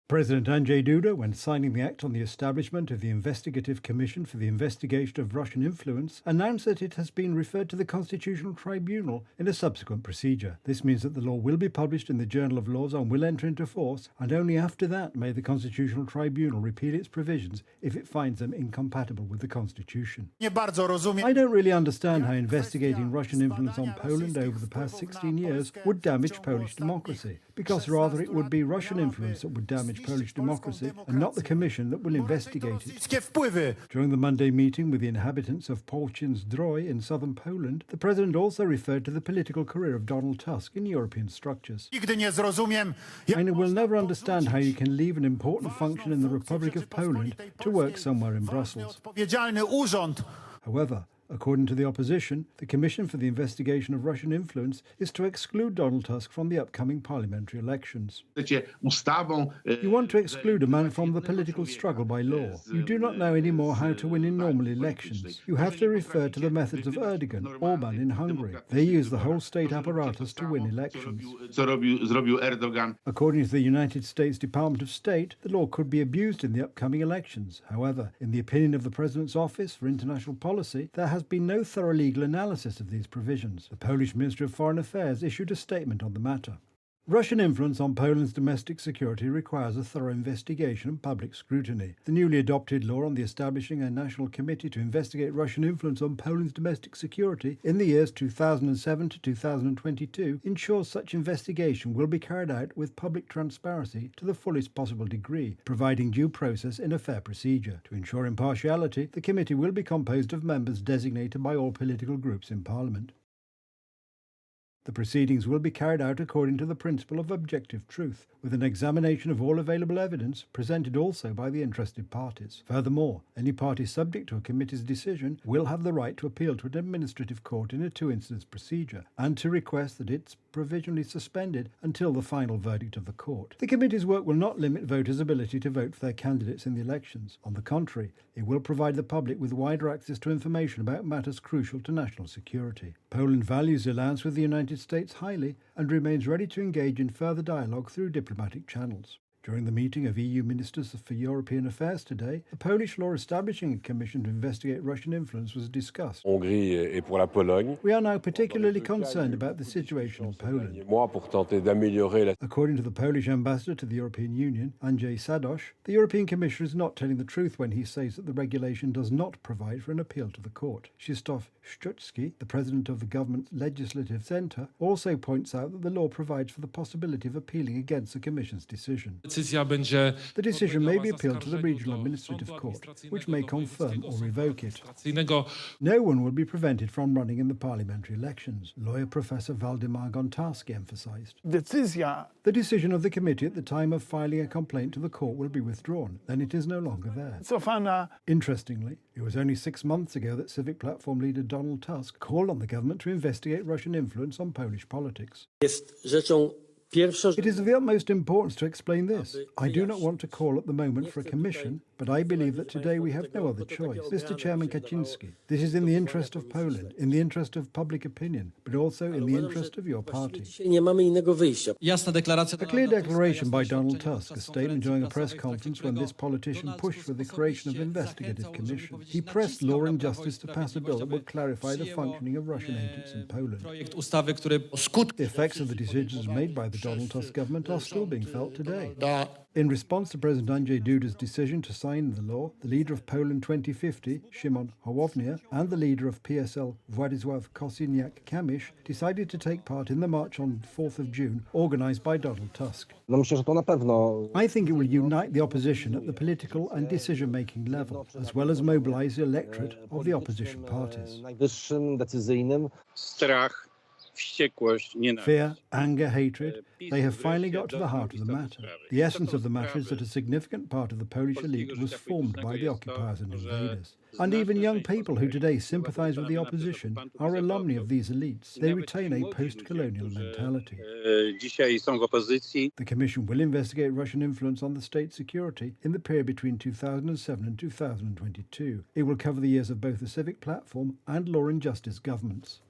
President Andrzej Duda, when signing the act on the establishment of the Investigative Commission for the Investigation of Russian Influence, announced that it has been referred to the Constitutional Tribunal in a subsequent procedure. This means that the law will be published in the Journal of Laws and will enter into force, and only after that may the Constitutional Tribunal repeal its provisions if it finds them incompatible with the Constitution. I don't really understand how investigating Russian influence on Poland over the past 16 years would damage Polish democracy, because rather it would be Russian influence that would damage Polish democracy and not the Commission that will investigate it. During the Monday meeting with the inhabitants of Polchin-Zdrój in southern Poland, the president also referred to the political career of Donald Tusk in European structures. I will never understand how you can leave an important function in the Republic of Poland to work somewhere in Brussels. However, according to the opposition, the Commission for the Investigation of Russian Influence is to exclude Donald Tusk from the upcoming parliamentary elections. You want to exclude a man from the political struggle by law. You do not know anymore how to win in normal elections. You have to refer to the methods of Erdogan, Orban in Hungary. They use the whole state apparatus to win elections. According to the United States Department of State, the law could be abused in the upcoming elections. However, in the opinion of the President's Office for International Policy, there has been no thorough legal analysis of these provisions. The Polish Ministry of Foreign Affairs issued a statement on the matter. Russian influence on Poland's domestic security requires a thorough investigation and public scrutiny. The newly adopted law on the establishing a national committee to investigate Russian influence on Poland's domestic security in the years 2007 to 2022 ensures such investigation will be carried out with public transparency to the fullest possible degree, providing due process in a fair procedure. To ensure impartiality, the committee will be composed of members designated by all political groups in Parliament. The proceedings will be carried out according to the principle of objective truth, with an examination of all available evidence presented also by the interested parties. Furthermore, any party subject to a committee's decision will have the right to appeal to an administrative court in a two-instance procedure and to request that it's provisionally suspended until the final verdict of the court. The committee's work will not limit voters' ability to vote for their candidates in the elections. On the contrary, it will provide the public with wider access to information about matters crucial to national security. Poland values the alliance with the United States highly and remains ready to engage in further dialogue through diplomatic channels. During the meeting of EU Ministers for European Affairs today, a Polish law establishing a commission to investigate Russian influence was discussed. We are now particularly concerned about the situation in Poland. According to the Polish ambassador to the European Union, Andrzej Sadosz, the European Commissioner is not telling the truth when he says that the regulation does not provide for an appeal to the court. Krzysztof Szczucki, the president of the government's Legislative Centre, also points out that the law provides for the possibility of appealing against the Commission's decision. The decision may be appealed to the Regional Administrative Court, which may confirm or revoke it. No one will be prevented from running in the parliamentary elections, lawyer Professor Waldemar Gontarski emphasised. The decision of the committee at the time of filing a complaint to the court will be withdrawn, then it is no longer there. Interestingly, it was only 6 months ago that Civic Platform leader Donald Tusk called on the government to investigate Russian influence on Polish politics. It is of the utmost importance to explain this. I do not want to call at the moment for a commission, but I believe that today we have no other choice. Mr. Chairman Kaczynski, this is in the interest of Poland, in the interest of public opinion, but also in the interest of your party. A clear declaration by Donald Tusk, a statement during a press conference when this politician pushed for the creation of an investigative commission. He pressed Law and Justice to pass a bill that would clarify the functioning of Russian agents in Poland. The effects of the decisions made by the Donald Tusk government are still being felt today. In response to President Andrzej Duda's decision to sign the law, the leader of Poland 2050, Szymon Hołownia, and the leader of PSL, Władysław Kosiniak-Kamysz, decided to take part in the march on 4th of June, organised by Donald Tusk. I think it will unite the opposition at the political and decision-making level, as well as mobilise the electorate of the opposition parties. Fear, anger, hatred, they have finally got to the heart of the matter. The essence of the matter is that a significant part of the Polish elite was formed by the occupiers and invaders. And even young people who today sympathise with the opposition are alumni of these elites. They retain a post-colonial mentality. The Commission will investigate Russian influence on the state's security in the period between 2007 and 2022. It will cover the years of both the Civic Platform and Law and Justice governments.